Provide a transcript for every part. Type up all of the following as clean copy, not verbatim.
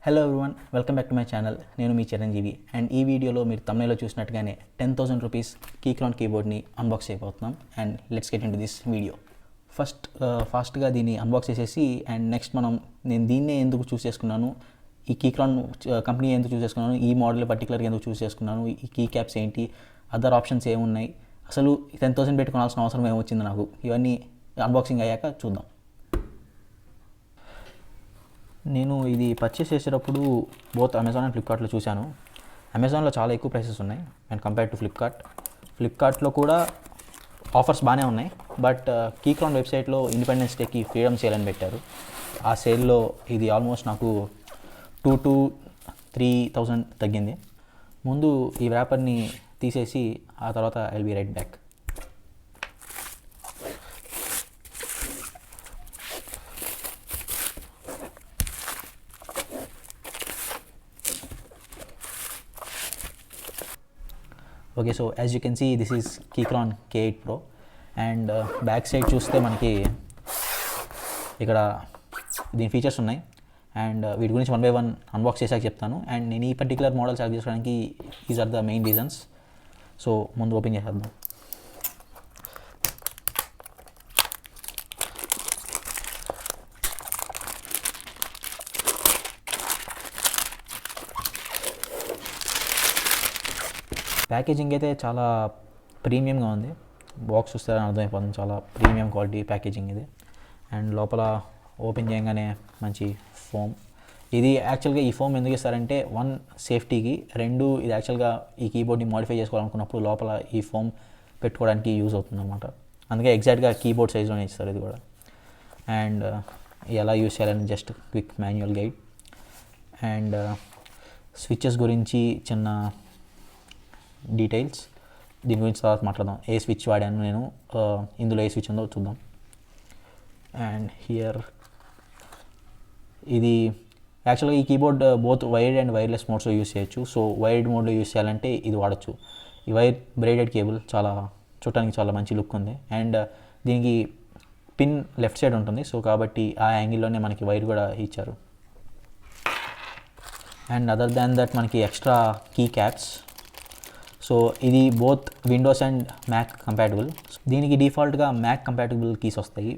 Hello everyone, welcome back to my channel. నేను మీ Chiranjeevi. And ఈ వీడియోలో మీరు తమిళలో చూసినట్టుగానే 10,000 రూపీస్ కీక్రాన్ కీబోర్డ్ని అన్బాక్స్ చేయబోతున్నాం. And let's get in to this video. ఫాస్ట్గా దీన్ని అన్బాక్స్ చేసేసి అండ్ నెక్స్ట్ నేను దీన్నే ఎందుకు చూస్ చేసుకున్నాను, ఈ కీక్రాన్ కంపెనీ ఎందుకు చూస్ చేసుకున్నాను, ఈ మోడల్ పర్టికులర్గా ఎందుకు చూస్ చేసుకున్నాను, ఈ కీ క్యాప్స్ ఏంటి, అదర్ ఆప్షన్స్ ఏమున్నాయి, అసలు 10,000 పెట్టుకోవాల్సిన అవసరం ఏమొచ్చింది నాకు, ఇవన్నీ అన్బాక్సింగ్ అయ్యాక చూద్దాం. నేను ఇది పర్చేస్ చేసేటప్పుడు బోత్ అమెజాన్ అండ్ ఫ్లిప్కార్ట్లో చూశాను. అమెజాన్లో చాలా ఎక్కువ ప్రైసెస్ ఉన్నాయి అండ్ కంపేర్ టు ఫ్లిప్కార్ట్లో కూడా ఆఫర్స్ బాగానే ఉన్నాయి. బట్ కీక్రాన్ వెబ్సైట్లో ఇండిపెండెన్స్ డేకి ఫ్రీడమ్ సేల్ అని పెట్టారు. ఆ సేల్లో ఇది ఆల్మోస్ట్ నాకు 2,000 to 3,000 తగ్గింది. ముందు ఈ వ్రాపర్ని తీసేసి ఆ తర్వాత I'll be right back. Okay, so as you can see this is Keychron K8 Pro. And back side చూస్తే మనకి ఇక్కడ దీని ఫీచర్స్ ఉన్నాయి అండ్ వీటి గురించి 1 by 1 అన్బాక్స్ చేశాక చెప్తాను. అండ్ నేను ఈ పర్టికులర్ మోడల్ సెలెక్ట్ చేసుకోవడానికి is are the main reasons. So ముందు ఓపెన్ చేసేద్దాం. ప్యాకేజింగ్ అయితే చాలా ప్రీమియంగా ఉంది. బాక్స్ చూస్తే అర్థమైపోతుంది, చాలా ప్రీమియం క్వాలిటీ ప్యాకేజింగ్ ఇది. అండ్ లోపల ఓపెన్ చేయగానే మంచి ఫోమ్. ఇది యాక్చువల్గా ఈ ఫోమ్ ఎందుకు ఇస్తారంటే, 1 సేఫ్టీకి, 2 ఇది యాక్చువల్గా ఈ కీబోర్డ్ని మోడిఫై చేసుకోవాలనుకున్నప్పుడు లోపల ఈ ఫోమ్ పెట్టుకోవడానికి యూజ్ అవుతుంది అనమాట. అందుకే ఎగ్జాక్ట్గా కీబోర్డ్ సైజ్లోనే ఇస్తారు ఇది కూడా. అండ్ ఎలా యూజ్ చేయాలని just quick manual guide. And switches గురించి చిన్న డీటెయిల్స్, దీని గురించి తర్వాత మాట్లాడదాం. ఏ స్విచ్ వాడాను నేను, ఇందులో ఏ స్విచ్ ఉందో చూద్దాం. అండ్ హియర్ ఇది యాక్చువల్గా ఈ keyboard both wired and wireless మోడ్స్లో యూస్ చేయొచ్చు. సో వైర్డ్ మోడ్లో యూస్ చేయాలంటే ఇది వాడచ్చు. ఈ వైర్ బ్రేడెడ్ కేబుల్ చాలా చూడటానికి చాలా మంచి లుక్ ఉంది. అండ్ దీనికి పిన్ లెఫ్ట్ సైడ్ ఉంటుంది, సో కాబట్టి ఆ యాంగిల్లోనే మనకి వైర్ కూడా ఇచ్చారు. అండ్ అదర్ దాన్ దట్ మనకి ఎక్స్ట్రా కీ క్యాప్స్. సో ఇది both Windows and Mac compatible. దీనికి డిఫాల్ట్గా మ్యాక్ కంపాటబుల్ కీస్ వస్తాయి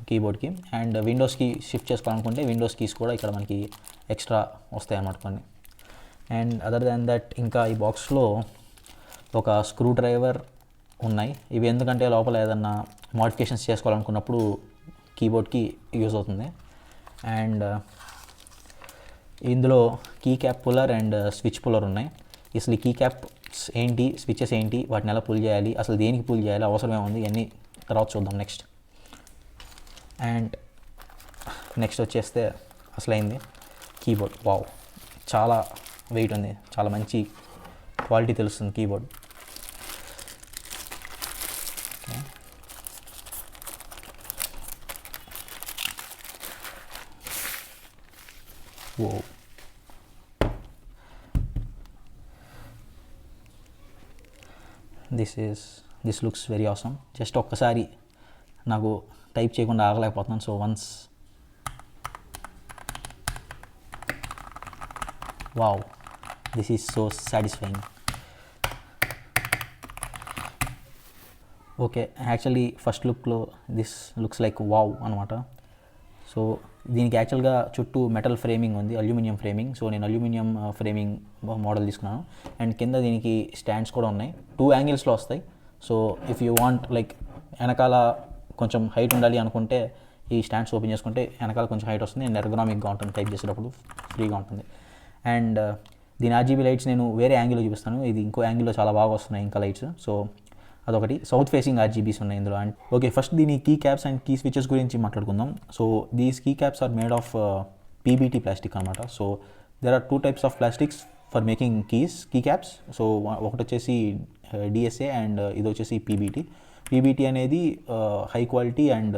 కీబోర్డ్కి. అండ్ విండోస్కి షిఫ్ట్ చేసుకోవాలనుకుంటే విండోస్ కీస్ కూడా ఇక్కడ మనకి ఎక్స్ట్రా వస్తాయి అన్నమాట కొన్ని. అండ్ అదర్ దాన్ దట్ ఇంకా ఈ బాక్స్లో ఒక స్క్రూ డ్రైవర్ ఉన్నాయి. ఇవి ఎందుకంటే లోపల ఏదన్నా మోడిఫికేషన్స్ చేసుకోవాలనుకున్నప్పుడు కీబోర్డ్కి యూజ్ అవుతుంది. అండ్ ఇందులో key cap puller and switch puller ఉన్నాయి. అసలు ఈ కీ క్యాప్స్ ఏంటి, స్విచెస్ ఏంటి, వాటిని ఎలా పుల్ చేయాలి, అసలు దేనికి పుల్ చేయాలి, అవసరమే ఉంది, ఇవన్నీ తర్వాత చూద్దాం నెక్స్ట్. అండ్ నెక్స్ట్ వచ్చేస్తే అసలైంది కీబోర్డ్. వావ్, చాలా వెయిట్ ఉంది, చాలా మంచి క్వాలిటీ తెలుస్తుంది keyboard. Oh, this looks very awesome. Just ఒక్కసారి నాకు టైప్ చేయకుండా ఆగలేకపోతున్నాను. So once, wow, this is so satisfying. Okay, actually first లుక్లో దిస్ లుక్స్ లైక్ వావ్ అనమాట. సో దీనికి యాక్చువల్గా చుట్టూ మెటల్ ఫ్రేమింగ్ ఉంది, అల్యూమినియం ఫ్రేమింగ్. సో నేను అల్యూమినియం ఫ్రేమింగ్ మోడల్ తీసుకున్నాను. అండ్ కింద దీనికి స్టాండ్స్ కూడా ఉన్నాయి, 2 యాంగిల్స్లో వస్తాయి. So if you want like వెనకాల కొంచెం హైట్ ఉండాలి అనుకుంటే ఈ స్టాండ్స్ ఓపెన్ చేసుకుంటే వెనకాల కొంచెం హైట్ వస్తుంది అండ్ ఎర్గనామిక్గా ఉంటుంది, టైప్ చేసేటప్పుడు ఫ్రీగా ఉంటుంది. అండ్ దీని RGB లైట్స్ నేను వేరే యాంగిల్లో చూపిస్తాను, ఇది ఇంకో యాంగిల్లో చాలా బాగా వస్తున్నాయి ఇంకా లైట్స్. సో అదొకటి, సౌత్ ఫేసింగ్ RGBs ఉన్నాయి ఇందులో. అండ్ ఓకే, ఫస్ట్ దీని key caps and key switches గురించి మాట్లాడుకుందాం. So these key caps are made of PBT plastic అనమాట. So there are 2 types of plastics for making key caps. So ఒకటి వచ్చేసి DSA and ఇది వచ్చేసి PBT అనేది high quality and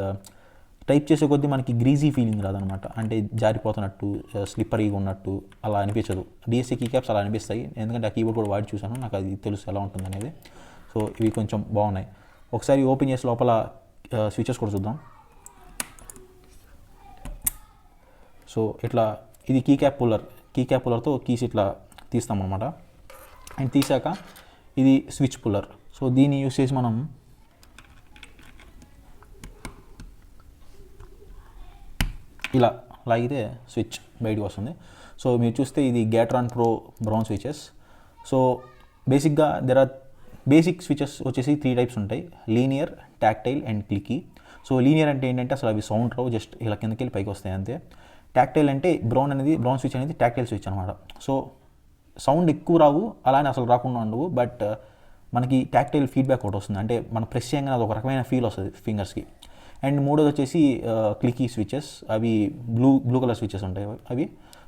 type చేసే కొద్దీ మనకి గ్రీజీ ఫీలింగ్ రాదనమాట, అంటే జారిపోతున్నట్టు, స్లిప్పరీగా ఉన్నట్టు అలా అనిపించదు. DSA కీ క్యాప్స్ అలా అనిపిస్తాయి, ఎందుకంటే ఆ కీబోర్డ్ కూడా వాడి చూసాను, నాకు అది తెలుసు ఎలా ఉంటుంది అనేది. సో ఇవి కొంచెం బాగున్నాయి. ఒకసారి ఓపెన్ చేసి లోపల స్విచెస్ కూడా చూద్దాం. సో ఇట్లా ఇది key cap puller. Key cap పుల్లర్తో కీస్ ఇట్లా తీస్తాం అనమాట. అండ్ తీసాక ఇది స్విచ్ పుల్లర్. సో దీన్ని యూస్ చేసి మనం ఇలా లాగితే స్విచ్ బయటకు వస్తుంది. సో మీరు చూస్తే ఇది Keychron Pro brown switches. So బేసిక్గా బేసిక్ స్విచెస్ వచ్చేసి 3 టైప్స్ ఉంటాయి, linear, tactile and clicky. So linear అంటే ఏంటంటే అసలు అవి సౌండ్ రావు, జస్ట్ ఇలా కిందకి వెళ్ళి పైకి వస్తాయి అంతే. టాక్టైల్ అంటే బ్రౌన్ స్విచ్ అనేది టాక్టైల్ స్విచ్ అనమాట. సో సౌండ్ ఎక్కువ రావు, అలానే అసలు రాకుండా ఉండవు, బట్ మనకి టాక్టైల్ ఫీడ్బ్యాక్ ఒకటి వస్తుంది, అంటే మనం ప్రెస్ చేయగానే అది ఒక రకమైన ఫీల్ వస్తుంది ఫింగర్స్కి. అండ్ మూడోది వచ్చేసి క్లికీ స్విచెస్, అవి బ్లూ కలర్ స్విచెస్ ఉంటాయి అవి.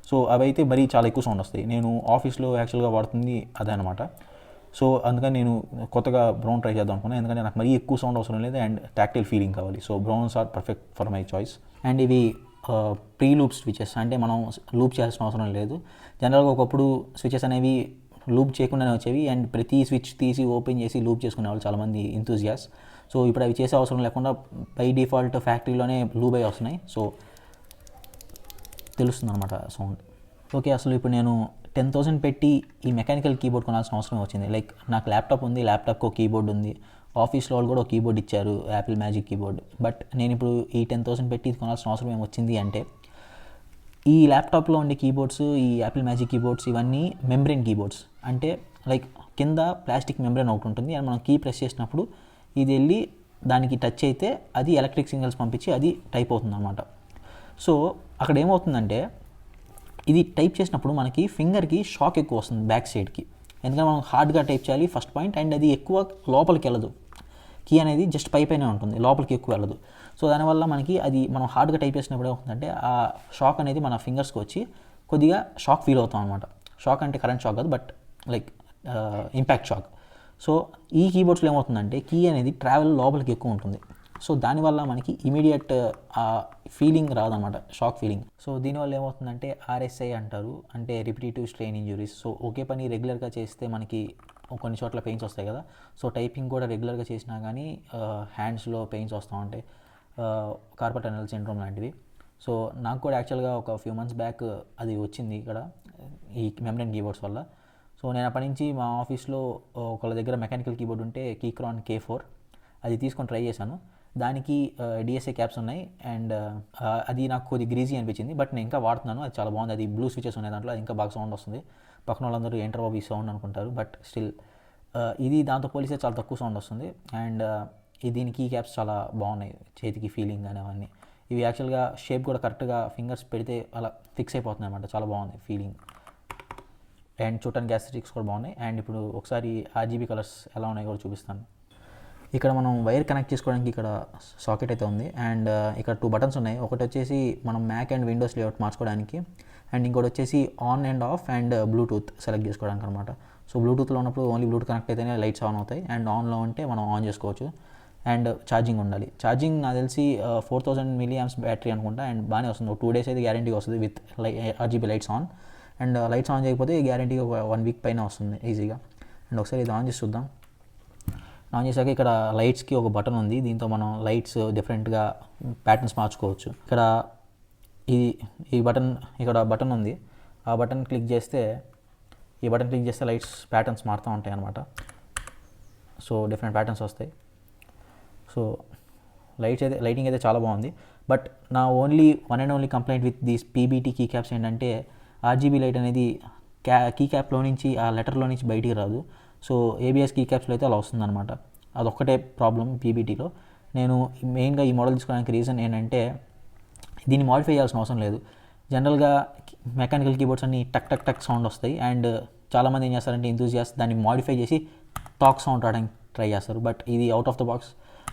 సో అవి అయితే మరీ చాలా ఎక్కువ సౌండ్ వస్తాయి. నేను ఆఫీస్లో యాక్చువల్గా వాడుతుంది అదే అనమాట. సో అందుకని నేను కొత్తగా బ్రౌన్ ట్రై చేద్దాం అనుకున్నాను, ఎందుకంటే నాకు మరీ ఎక్కువ సౌండ్ అవసరం లేదు అండ్ టాక్టైల్ ఫీలింగ్ కావాలి. So browns are perfect for my choice. And ఇవి ప్రీ లూప్ స్విచెస్, అంటే మనం లూప్ చేయాల్సిన అవసరం లేదు. జనరల్గా ఒకప్పుడు స్విచెస్ అనేవి లూప్ చేయకుండానే వచ్చేవి అండ్ ప్రతి స్విచ్ తీసి ఓపెన్ చేసి లూప్ చేసుకునేవాళ్ళు చాలామంది ఎంతూజియాస్. సో ఇప్పుడు అవి చేసే అవసరం లేకుండా బై డిఫాల్ట్ ఫ్యాక్టరీలోనే లూప్ అయి వస్తున్నాయి. సో తెలుస్తుంది అనమాట సౌండ్. ఓకే, అసలు ఇప్పుడు నేను 10,000 పెట్టి ఈ మెకానికల్ కీబోర్డ్ కొనాల్సిన అవసరం వచ్చింది. లైక్ నాకు ల్యాప్టాప్ ఉంది, ల్యాప్టాప్కి ఒక కీబోర్డ్ ఉంది, ఆఫీస్లో వాళ్ళు కూడా ఒక కీబోర్డ్ ఇచ్చారు, యాపిల్ మ్యాజిక్ కీబోర్డ్. బట్ నేను ఇప్పుడు ఈ 10,000 పెట్టి కొనాల్సిన అవసరం ఏమొచ్చింది అంటే, ఈ ల్యాప్టాప్లో ఉండే కీబోర్డ్స్, ఈ యాపిల్ మ్యాజిక్ కీబోర్డ్స్ ఇవన్నీ మెంబ్రెయిన్ కీబోర్డ్స్. అంటే లైక్ కింద ప్లాస్టిక్ మెంబ్రెయిన్ ఒకటి ఉంటుంది అండ్ మనం కీ ప్రెస్ చేసినప్పుడు ఇది వెళ్ళి దానికి టచ్ అయితే అది ఎలక్ట్రిక్ సిగ్నల్స్ పంపించి అది టైప్ అవుతుంది అనమాట. సో అక్కడ ఏమవుతుందంటే ఇది టైప్ చేసినప్పుడు మనకి ఫింగర్కి షాక్ ఎక్కువ వస్తుంది బ్యాక్ సైడ్కి, ఎందుకంటే మనం హార్డ్గా టైప్ చేయాలి ఫస్ట్ పాయింట్, అండ్ అది ఎక్కువ లోపలికి వెళ్ళదు. కీ అనేది జస్ట్ పైపైనే ఉంటుంది, లోపలికి ఎక్కువ వెళ్ళదు. సో దానివల్ల మనకి అది మనం హార్డ్గా టైప్ చేసినప్పుడు ఏమవుతుందంటే ఆ షాక్ అనేది మన ఫింగర్స్కి వచ్చి కొద్దిగా షాక్ ఫీల్ అవుతాం అనమాట. షాక్ అంటే కరెంట్ షాక్ కాదు, but like impact shock. So ఈ కీబోర్డ్స్లో ఏమవుతుందంటే కీ అనేది ట్రావెల్ లోపలికి ఎక్కువ ఉంటుంది. సో దానివల్ల మనకి ఇమీడియట్ ఆ ఫీలింగ్ రాదనమాట, షాక్ ఫీలింగ్. సో దీనివల్ల ఏమవుతుందంటే RSI అంటారు, అంటే రిపిటేటివ్ స్ట్రెయిన్ ఇంజురీస్. సో ఒకే పని రెగ్యులర్గా చేస్తే మనకి కొన్ని చోట్ల పెయిన్స్ వస్తాయి కదా. సో టైపింగ్ కూడా రెగ్యులర్గా చేసినా కానీ హ్యాండ్స్లో పెయిన్స్ వస్తూ ఉంటాయి, కార్పల్ టనల్ సిండ్రోమ్ లాంటివి. సో నాకు కూడా యాక్చువల్గా ఒక ఫ్యూ మంత్స్ బ్యాక్ అది వచ్చింది ఇక్కడ ఈ మెంబ్రెయిన్ కీబోర్డ్స్ వల్ల. సో నేను అప్పటి నుంచి మా ఆఫీస్లో ఒకళ్ళ దగ్గర మెకానికల్ కీబోర్డ్ ఉంటే Keychron K8 అది తీసుకొని ట్రై చేశాను. దానికి DSA క్యాప్స్ ఉన్నాయి అండ్ అది నాకు కొద్ది గ్రీజీ అనిపించింది, బట్ నేను ఇంకా వాడుతున్నాను, అది చాలా బాగుంది. అది బ్లూ స్విచెస్ ఉన్నాయి దాంట్లో, అది ఇంకా బాగా సౌండ్ వస్తుంది. పక్కన వాళ్ళందరూ ఏంటర్ బాబు ఈ సౌండ్ అనుకుంటారు, బట్ స్టిల్ ఇది దాంతో పోలిస్తే చాలా తక్కువ సౌండ్ వస్తుంది. అండ్ దీనికి క్యాప్స్ చాలా బాగున్నాయి, చేతికి ఫీలింగ్ అని అవన్నీ. ఇవి యాక్చువల్గా షేప్ కూడా కరెక్ట్గా ఫింగర్స్ పెడితే అలా ఫిక్స్ అయిపోతుంది అనమాట, చాలా బాగుంది ఫీలింగ్. అండ్ చూడటానికి గ్యాస్ట్రిక్స్ కూడా బాగున్నాయి. అండ్ ఇప్పుడు ఒకసారి RGB కలర్స్ ఎలా ఉన్నాయో కూడా చూపిస్తాను. ఇక్కడ మనం వైర్ కనెక్ట్ చేసుకోవడానికి ఇక్కడ సాకెట్ అయితే ఉంది అండ్ ఇక్కడ 2 బటన్స్ ఉన్నాయి. ఒకటి వచ్చేసి మనం మ్యాక్ అండ్ విండోస్ లేఅవుట్ మార్చుకోవడానికి, అండ్ ఇంకోటి వచ్చేసి on and of and Bluetooth select చేసుకోవడానికి అనమాట. సో బ్లూటూత్లో ఉన్నప్పుడు ఓన్లీ బ్లూటూత్ కనెక్ట్ అయితేనే లైట్స్ ఆన్ అవుతాయి, అండ్ ఆన్లో ఉంటే మనం ఆన్ చేసుకోవచ్చు. అండ్ ఛార్జింగ్ ఉండాలి. ఛార్జింగ్ నాకు తెలిసి 4000 mAh బ్యాటరీ అనుకుంటా, అండ్ బాగానే వస్తుంది. 2 days అయితే గ్యారంటీ వస్తుంది with RGB lights on. And lights on చేయకపోతే గ్యారంటీగా 1 week పైన వస్తుంది ఈజీగా. అండ్ ఒకసారి ఇది ఆన్ చేసి చూద్దాం. ఆన్ చేశాక ఇక్కడ లైట్స్కి ఒక బటన్ ఉంది, దీంతో మనం లైట్స్ డిఫరెంట్గా ప్యాటర్న్స్ మార్చుకోవచ్చు. ఇక్కడ ఇక్కడ బటన్ ఉంది, ఆ బటన్ క్లిక్ చేస్తే లైట్స్ ప్యాటర్న్స్ మారుతూ ఉంటాయి అన్నమాట. సో డిఫరెంట్ ప్యాటర్న్స్ వస్తాయి. సో లైటింగ్ అయితే చాలా బాగుంది. బట్ నా one and only complaint with these PBT key caps ఏంటంటే RGB లైట్ అనేది కీ క్యాప్లో నుంచి ఆ లెటర్లో నుంచి బయటికి రాదు. సో ABS కీ క్యాప్స్లో అయితే అలా వస్తుందన్నమాట. అదొక్కటే ప్రాబ్లం PBTలో. నేను మెయిన్గా ఈ మోడల్ తీసుకోవడానికి రీజన్ ఏంటంటే దీన్ని మాడిఫై చేయాల్సిన అవసరం లేదు. జనరల్గా మెకానికల్ కీబోర్డ్స్ అన్ని టక్ టక్ టక్ సౌండ్ వస్తాయి, అండ్ చాలామంది ఏం చేస్తారంటే ఎంతూజియాస్ట్ దాన్ని మాడిఫై చేసి టాక్ సౌండ్ రావడానికి ట్రై చేస్తారు. బట్ ఇది out of the box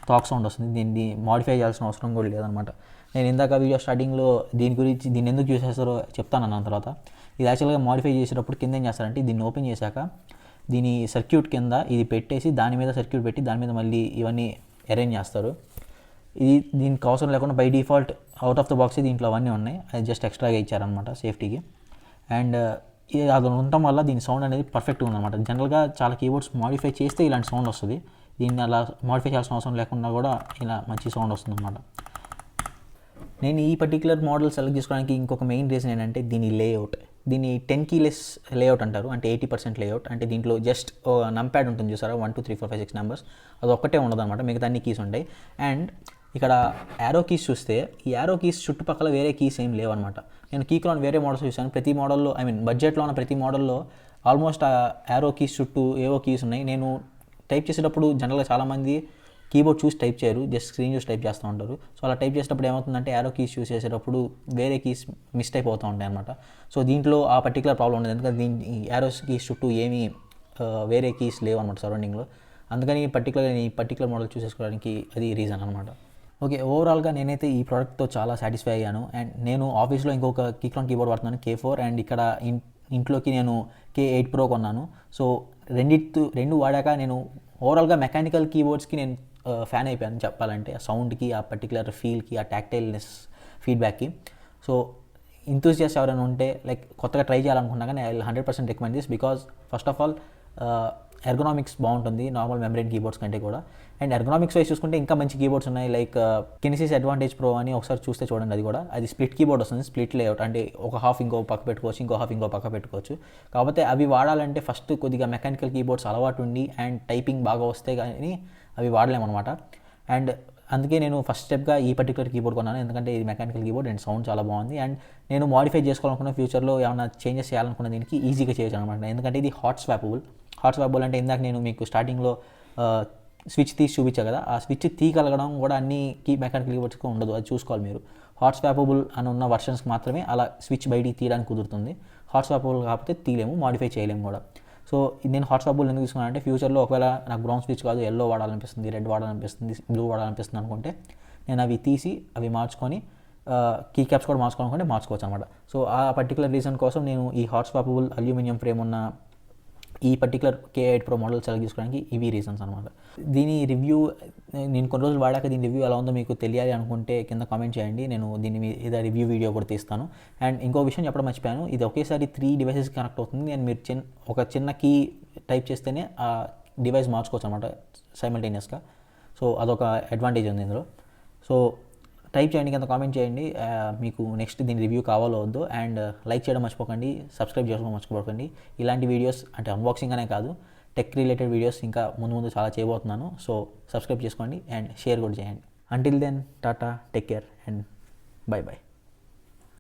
talk sound వస్తుంది, దీన్ని మాడిఫై చేయాల్సిన అవసరం కూడా లేదనమాట. నేను ఇందాక వీడియో స్టార్టింగ్లో దీన్ని ఎందుకు యూస్ చేస్తారో చెప్తాను అన్న తర్వాత. ఇది యాక్చువల్గా మాడిఫై చేసేటప్పుడు కింద ఏం చేస్తారంటే దీన్ని ఓపెన్ చేశాక దీని సర్క్యూట్ కింద ఇది పెట్టేసి దాని మీద సర్క్యూట్ పెట్టి దాని మీద మళ్ళీ ఇవన్నీ అరేంజ్ చేస్తారు. దీనికి అవసరం లేకుండా by default out of the box దీంట్లో అవన్నీ ఉన్నాయి, అది జస్ట్ ఎక్స్ట్రాగా ఇచ్చారనమాట సేఫ్టీకి. అండ్ అది ఉండటం వల్ల దీని సౌండ్ అనేది పర్ఫెక్ట్గా ఉందన్నమాట. జనరల్గా చాలా కీబోర్డ్స్ మాడిఫై చేస్తే ఇలాంటి సౌండ్ వస్తుంది, దీన్ని అలా మాడిఫై చేయాల్సిన అవసరం లేకుండా కూడా ఇలా మంచి సౌండ్ వస్తుంది అన్నమాట. నేను ఈ పర్టికులర్ మోడల్ సెలెక్ట్ చేసుకోవడానికి ఇంకొక మెయిన్ రీజన్ ఏంటంటే దీని లేఅవుట్. దీన్ని 10 కీలెస్ లేఅవుట్ అంటారు, అంటే 80% లేఅవుట్. అంటే దీంట్లో జస్ట్ నంప్యాడ్ ఉంటుంది చూసారా, 1 2 3 4 5 6 నెంబర్స్, అది ఒక్కటే ఉండదు అనమాట, మిగతా అన్ని కీస్ ఉంటాయి. అండ్ ఇక్కడ యారో కీస్ చూస్తే ఈ యారో కీస్ చుట్టుపక్కల వేరే కీస్ ఏం లేవన్నమాట. నేను కీక్రాన్ వేరే మోడల్స్ చూసాను, ప్రతి మోడల్లో బడ్జెట్లో ఉన్న ప్రతి మోడల్లో ఆల్మోస్ట్ ఆ యారో కీస్ చుట్టూ ఏవో కీస్ ఉన్నాయి. నేను టైప్ చేసేటప్పుడు జనరల్గా చాలామంది కీబోర్డ్ చూసి టైప్ చేయరు, జస్ట్ స్క్రీన్ చూసి టైప్ చేస్తూ ఉంటారు. సో అలా టైప్ చేసేటప్పుడు ఏమవుతుందంటే యారో కీస్ యూస్ చేసేటప్పుడు వేరే కీస్ మిస్ అయిపోతూ ఉంటాయి అనమాట. సో దీంట్లో ఆ పర్టికులర్ ప్రాబ్లం ఉండదు, ఎందుకంటే ఈ యారో కీస్ చుట్టూ ఏమీ వేరే కీస్ లేవు అనమాట సరౌండింగ్లో. అందుకని ఈ పర్టికులర్ మోడల్ చూసేసుకోవడానికి అది రీజన్ అనమాట. ఓకే, ఓవరాల్గా నేనైతే ఈ ప్రోడక్ట్తో చాలా సాటిస్ఫై అయ్యాను. అండ్ నేను ఆఫీస్లో ఇంకొక కీక్రాన్ కీబోర్డ్ వాడుతున్నాను, K4, అండ్ ఇక్కడ ఇంట్లోకి నేను K8 Pro కొన్నాను. సో రెండు వాడాక నేను ఓవరాల్గా మెకానికల్ కీబోర్డ్స్కి నేను ఫ్యాన్ అయిపోయాను చెప్పాలంటే, ఆ సౌండ్కి, ఆ పర్టికులర్ ఫీల్కి, ఆ టాక్టైల్నెస్ ఫీడ్బ్యాక్కి. సో ఇంతూజియాస్ట్ ఎవరైనా ఉంటే లైక్ కొత్తగా ట్రై చేయాలనుకున్నా కానీ I will 100% recommend this, because first of all ergonomics బాగుంటుంది నార్మల్ మెమ్బ్రేన్ కీబోర్డ్స్ కంటే కూడా. అండ్ ఎర్గనామిక్స్ వైజ్ చూసుకుంటే ఇంకా మంచి కీబోర్డ్స్ ఉన్నాయి, లైక్ కినిసిస్ అడ్వాంటేజ్ ప్రో అని ఒకసారి చూస్తే చూడండి, అది స్ప్లిట్ కీబోర్డ్ వస్తుంది, స్ప్లిట్ లేఅవుట్, అంటే ఒక హాఫ్ ఇంకో పక్క పెట్టుకోవచ్చు, ఇంకో హాఫ్ ఇంకో పక్క పెట్టుకోవచ్చు. కాకపోతే అవి వాడాలంటే ఫస్ట్ కొద్దిగా మెకానికల్ కీబోర్డ్స్ అలవాటు ఉండి అండ్ టైపింగ్ బాగా వస్తే కానీ అవి వాడలేమన్నమాట. అండ్ అందుకే నేను ఫస్ట్ స్టెప్గా ఈ పర్టికులర్ కీబోర్డ్ కొన్నాను, ఎందుకంటే ఇది మెకానికల్ కీబోర్డ్ అండ్ సౌండ్ చాలా బాగుంది. అండ్ నేను మాడిఫై చేసుకోవాలనుకున్న ఫ్యూచర్లో ఏమైనా చేంజెస్ చేయాలనుకున్న దీనికి ఈజీగా చేయొచ్చు అనమాట, ఎందుకంటే ఇది హాట్ స్వాపబుల్ అంటే ఇందాక నేను మీకు స్టార్టింగ్లో స్విచ్ తీసి చూపించా కదా, ఆ స్విచ్ తీయగలగడం కూడా అన్ని మెకానికల్ కీబోర్డ్స్కి ఉండదు, అది చూసుకోవాలి మీరు. హాట్ స్వాపబుల్ అని ఉన్న వర్షన్స్కి మాత్రమే అలా స్విచ్ బయటికి తీయడానికి కుదురుతుంది, హాట్ స్వాపబుల్ కాకపోతే తీయలేము, మాడిఫై చేయలేము కూడా. సో నేను హాట్ స్వాపబుల్ ఎందుకు తీసుకున్నాను అంటే, ఫ్యూచర్లో ఒకవేళ నాకు బ్రౌన్ స్విచ్ కాదు ఎల్లో వాడాలనిపిస్తుంది, రెడ్ వాడాలనిపిస్తుంది, బ్లూ వాడాలనిపిస్తుంది అనుకుంటే నేను అవి తీసి అవి మార్చుకొని కీ క్యాప్స్ కూడా మార్చుకోవచ్చు అనమాట. సో ఆ పర్టికులర్ రీజన్ కోసం నేను ఈ హాట్ స్వాపబుల్ అల్యూమినియం ఫ్రేమ్ ఉన్న ఈ particular K8 Pro model select చేసుకోవడానికి ఇవి రీజన్స్ అనమాట. దీని రివ్యూ నేను కొన్ని రోజులు వాడాక దీని రివ్యూ ఎలా ఉందో మీకు తెలియాలి అనుకుంటే కింద కామెంట్ చేయండి, నేను దీని మీద రివ్యూ వీడియో కూడా తీస్తాను. అండ్ ఇంకో విషయం చెప్పడం మర్చిపోయాను, ఇది ఒకేసారి 3 డివైసెస్కి కనెక్ట్ అవుతుంది. అండ్ మీరు ఒక చిన్న కీ టైప్ చేస్తేనే ఆ డివైస్ మార్చుకోవచ్చు అనమాట సైమల్టేనియస్గా. సో అదొక అడ్వాంటేజ్ ఉంది ఇందులో. సో టైప్ చేయండి, కింద కామెంట్ చేయండి మీకు నెక్స్ట్ దీని రివ్యూ కావాలో వద్దో. అండ్ లైక్ చేయడం మర్చిపోకండి, సబ్స్క్రైబ్ చేసుకోవడం మర్చిపోకండి. ఇలాంటి వీడియోస్ అంటే అన్బాక్సింగ్ అనే కాదు, టెక్ రిలేటెడ్ వీడియోస్ ఇంకా ముందు చాలా చేయబోతున్నాను. సో సబ్స్క్రైబ్ చేసుకోండి అండ్ షేర్ కూడా చేయండి. Until then tata, take care and by.